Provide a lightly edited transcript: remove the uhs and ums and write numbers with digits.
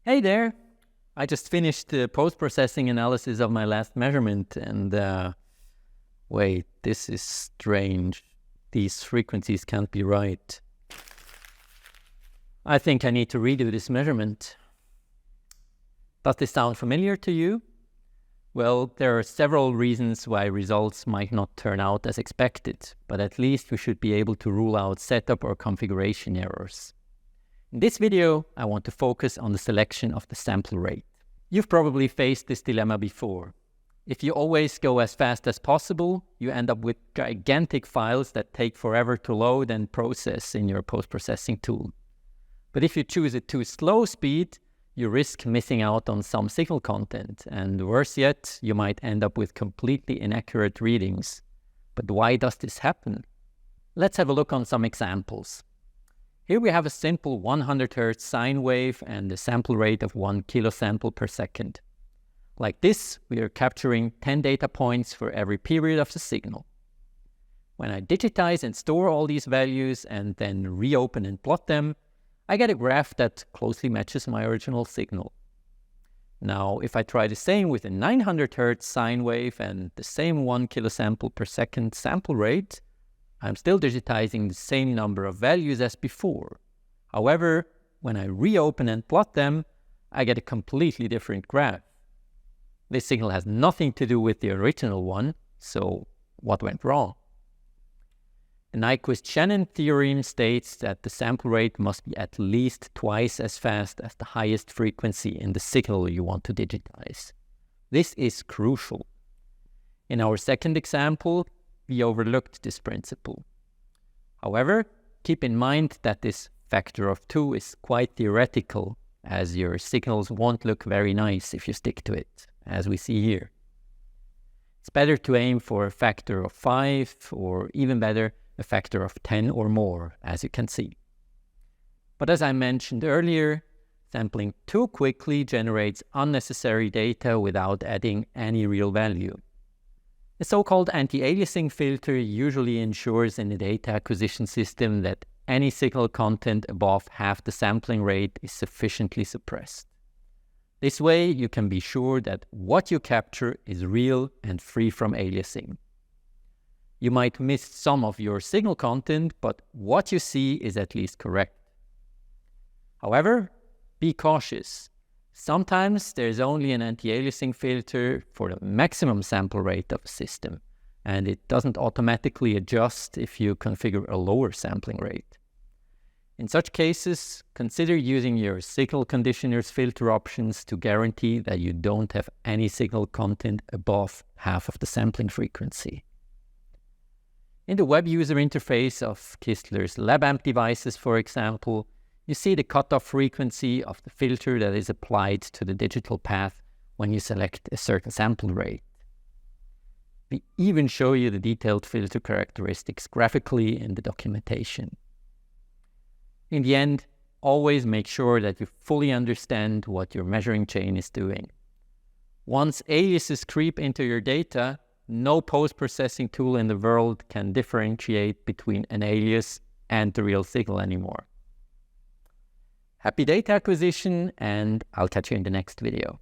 Hey there! I just finished the post-processing analysis of my last measurement and wait, this is strange. These frequencies can't be right. I think I need to redo this measurement. Does this sound familiar to you? Well, there are several reasons why results might not turn out as expected, but at least we should be able to rule out setup or configuration errors. In this video, I want to focus on the selection of the sample rate. You've probably faced this dilemma before. If you always go as fast as possible, you end up with gigantic files that take forever to load and process in your post-processing tool. But if you choose a too slow speed, you risk missing out on some signal content, and worse yet, you might end up with completely inaccurate readings. But why does this happen? Let's have a look on some examples. Here we have a simple 100 Hz sine wave and a sample rate of 1 kilosample per second. Like this, we are capturing 10 data points for every period of the signal. When I digitize and store all these values and then reopen and plot them, I get a graph that closely matches my original signal. Now, if I try the same with a 900 Hz sine wave and the same 1 kilosample per second sample rate, I'm still digitizing the same number of values as before. However, when I reopen and plot them, I get a completely different graph. This signal has nothing to do with the original one, so what went wrong? The Nyquist-Shannon theorem states that the sample rate must be at least twice as fast as the highest frequency in the signal you want to digitize. This is crucial. In our second example, we overlooked this principle. However, keep in mind that this factor of 2 is quite theoretical, as your signals won't look very nice if you stick to it, as we see here. It's better to aim for a factor of 5, or even better, a factor of 10 or more, as you can see. But as I mentioned earlier, sampling too quickly generates unnecessary data without adding any real value. The so-called anti-aliasing filter usually ensures in a data acquisition system that any signal content above half the sampling rate is sufficiently suppressed. This way, you can be sure that what you capture is real and free from aliasing. You might miss some of your signal content, but what you see is at least correct. However, be cautious. Sometimes there's only an anti-aliasing filter for the maximum sample rate of a system, and it doesn't automatically adjust if you configure a lower sampling rate. In such cases, consider using your signal conditioner's filter options to guarantee that you don't have any signal content above half of the sampling frequency. In the web user interface of Kistler's LabAmp devices, for example, you see the cutoff frequency of the filter that is applied to the digital path when you select a certain sample rate. We even show you the detailed filter characteristics graphically in the documentation. In the end, always make sure that you fully understand what your measuring chain is doing. Once aliases creep into your data, no post-processing tool in the world can differentiate between an alias and the real signal anymore. Happy data acquisition, and I'll catch you in the next video.